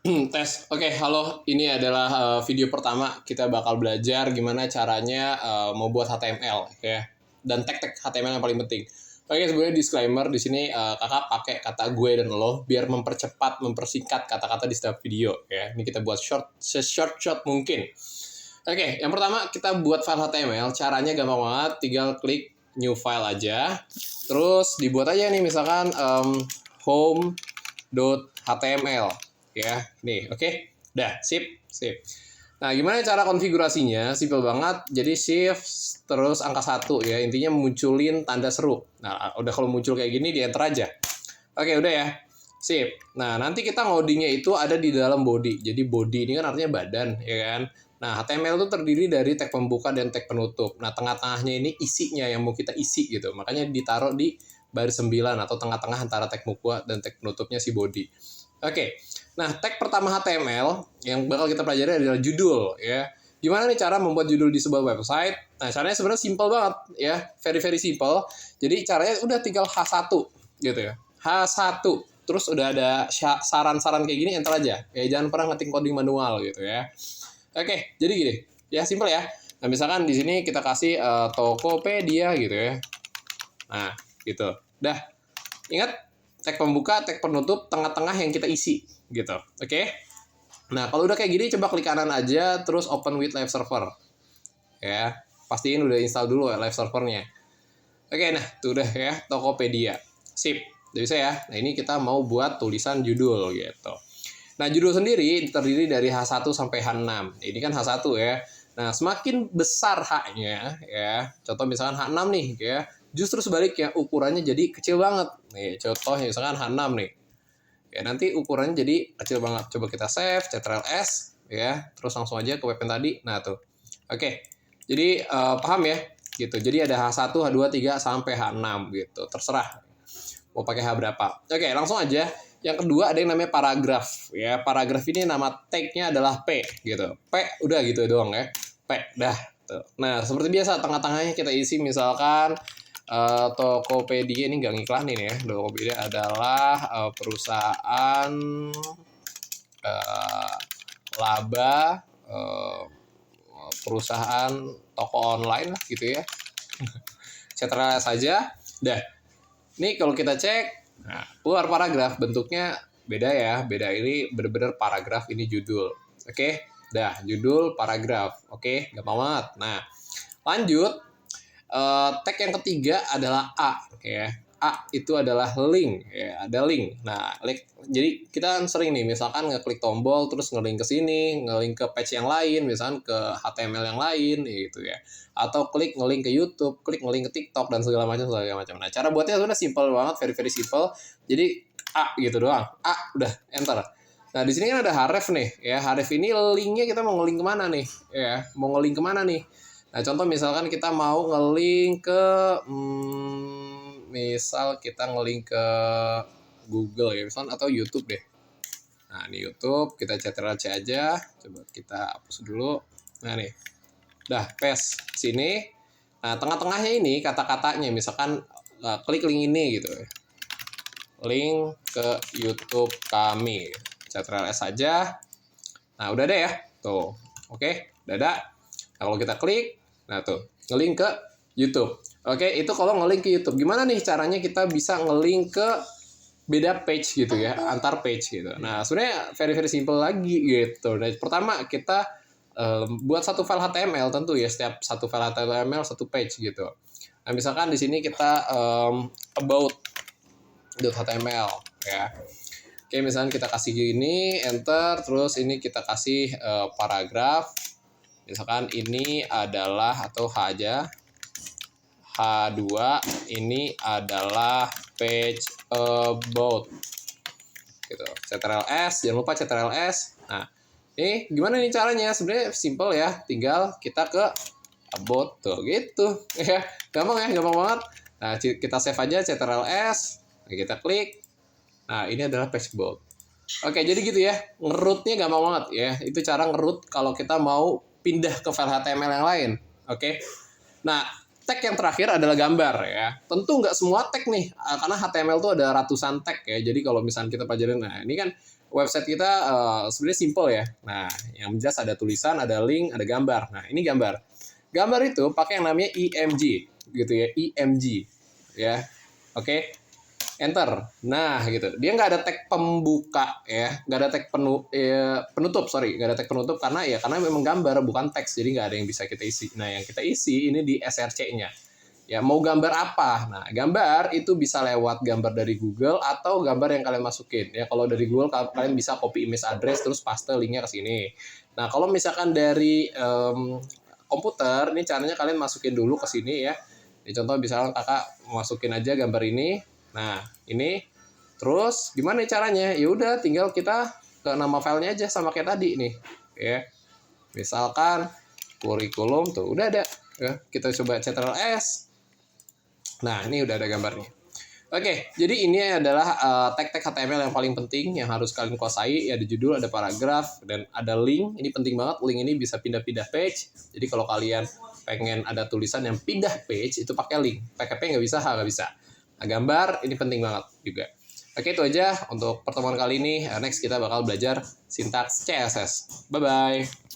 Tes. Oke, halo. Ini adalah video pertama. Kita bakal belajar gimana caranya membuat HTML ya. Dan tag-tag HTML yang paling penting. Oke, sebenarnya disclaimer di sini kakak pakai kata gue dan lo biar mempercepat, mempersingkat kata-kata di setiap video ya. Ini kita buat short mungkin. Oke, yang pertama kita buat file HTML. Caranya gampang banget, tinggal klik new file aja. Terus dibuat aja nih misalkan home.html. Ya, nih, oke. Dah, sip. Nah, gimana cara konfigurasinya? Simple banget. Jadi shift terus angka 1 ya. Intinya munculin tanda seru. Nah, udah kalau muncul kayak gini di enter aja. Oke, udah ya. Sip. Nah, nanti kita ngodingnya itu ada di dalam body. Jadi body ini kan artinya badan, ya kan? Nah, HTML itu terdiri dari tag pembuka dan tag penutup. Nah, tengah-tengahnya ini isinya yang mau kita isi gitu. Makanya ditaruh di baris 9 atau tengah-tengah antara tag pembuka dan tag penutupnya si body. Oke, nah tag pertama HTML yang bakal kita pelajari adalah judul ya. Gimana nih cara membuat judul di sebuah website? Nah, caranya sebenarnya simple banget ya, very simple. Jadi caranya udah tinggal H1 gitu ya. H1. Terus udah ada saran-saran kayak gini, enter aja. Ya jangan pernah ngetik coding manual gitu ya. Oke, jadi gini. Ya simple ya. Nah, misalkan di sini kita kasih Tokopedia gitu ya. Nah, gitu. Dah. Ingat tag pembuka, tag penutup, tengah-tengah yang kita isi gitu. Oke. Nah, kalau udah kayak gini coba klik kanan aja terus open with live server. Ya, pastiin udah install dulu ya live servernya. Oke, nah, itu udah ya Tokopedia. Sip. Udah bisa ya. Nah, ini kita mau buat tulisan judul gitu. Nah, judul sendiri terdiri dari H1 sampai H6. Ini kan H1 ya. Nah, semakin besar H-nya ya. Contoh misalkan H6 nih ya. Justru sebaliknya ukurannya jadi kecil banget. Nih, contoh misalkan H6 nih. Ya, nanti ukurannya jadi kecil banget. Coba kita save, Ctrl+S ya. Terus langsung aja ke web yang tadi. Nah, tuh. Oke. Jadi paham ya? Gitu. Jadi ada H1, H2, 3 sampai H6 gitu. Terserah mau pakai H berapa. Oke, langsung aja. Yang kedua ada yang namanya paragraf ya. Paragraf ini nama tag-nya adalah P gitu. P udah gitu doang ya. P dah. Tuh. Nah, seperti biasa tengah-tengahnya kita isi misalkan Tokopedia ini nggak ngiklanin ya. Tokopedia adalah perusahaan laba, perusahaan toko online lah gitu ya. Cetera saja. Dah. Ini kalau kita cek, nah, keluar paragraf bentuknya beda ya. Beda ini benar-benar paragraf, ini judul. Oke. Dah, judul paragraf. Oke, gampang banget. Nah, lanjut. Tag yang ketiga adalah A ya. A itu adalah link ya, ada link. Nah, link, jadi kita kan sering nih misalkan ngeklik tombol terus ngelink ke sini, ngelink ke page yang lain, misalkan ke HTML yang lain gitu ya. Atau klik ngelink ke YouTube, klik ngelink ke TikTok dan segala macam. Nah, cara buatnya sebenarnya simple banget, very simple. Jadi A gitu doang. A udah enter. Nah, di sini kan ada href nih ya. Href ini linknya kita mau ngelink kemana nih ya? Mau ngelink kemana nih? Nah, contoh misalkan kita mau ngelink ke misal kita ngelink ke Google ya, misalkan atau YouTube deh. Nah, ini YouTube, kita Ctrl+C aja. Coba kita hapus dulu. Nah, nih. Dah, paste sini. Nah, tengah-tengahnya ini kata-katanya misalkan klik link ini gitu. Link ke YouTube kami. Ctrl+S aja. Nah, udah deh ya. Tuh. Oke, udah ada. Nah, kalau kita klik, nah tuh, ngelink ke YouTube. Oke, itu kalau ngelink ke YouTube. Gimana nih caranya kita bisa ngelink ke beda page gitu ya, antar page gitu. Nah, sebenarnya very simple lagi gitu. Nah, pertama kita buat satu file HTML tentu ya, setiap satu file HTML satu page gitu. Nah, misalkan di sini kita about.html ya. Oke, misalkan kita kasih gini, enter, terus ini kita kasih paragraf. Misalkan ini adalah atau H aja. H2 ini adalah page about. Gitu. Ctrl+S, jangan lupa Ctrl+S. Nah, ini gimana nih caranya? Sebenarnya simple ya. Tinggal kita ke about tuh gitu. Ya, gampang banget. Nah, kita save aja Ctrl+S. Nah, kita klik. Nah, ini adalah page about. Oke, jadi gitu ya. Ngerutnya gampang banget ya. Itu cara ngerut kalau kita mau pindah ke file HTML yang lain. Oke. Nah, tag yang terakhir adalah gambar ya. Tentu nggak semua tag nih, karena HTML itu ada ratusan tag ya. Jadi kalau misalnya kita pelajarin, nah ini kan website kita sebenarnya simple ya. Nah, yang jelas ada tulisan, ada link, ada gambar. Nah, ini gambar. Gambar itu pakai yang namanya IMG, gitu ya, IMG, ya. Oke, enter. Nah, gitu. Dia nggak ada tag pembuka ya, nggak ada tag penutup, sorry, nggak ada tag penutup karena memang gambar bukan teks, jadi nggak ada yang bisa kita isi. Nah, yang kita isi ini di src-nya. Ya, mau gambar apa? Nah, gambar itu bisa lewat gambar dari Google atau gambar yang kalian masukin. Ya, kalau dari Google kalian bisa copy image address terus paste linknya ke sini. Nah, kalau misalkan dari komputer, ini caranya kalian masukin dulu ke sini ya. Ini contoh misalkan kakak masukin aja gambar ini. Nah, ini terus gimana caranya? Ya udah tinggal kita ke nama filenya aja sama kayak tadi nih, ya. Misalkan kurikulum tuh udah ada. Ya, kita coba Ctrl+S. Nah, ini udah ada gambarnya. Oke, jadi ini adalah tag-tag HTML yang paling penting yang harus kalian kuasai. Ada judul, ada paragraf, dan ada link. Ini penting banget, link ini bisa pindah-pindah page. Jadi kalau kalian pengen ada tulisan yang pindah page, itu pakai link. PHP nggak bisa, nggak bisa. Nah, gambar, ini penting banget juga. Oke, itu aja untuk pertemuan kali ini. Next kita bakal belajar sintaks CSS. Bye-bye.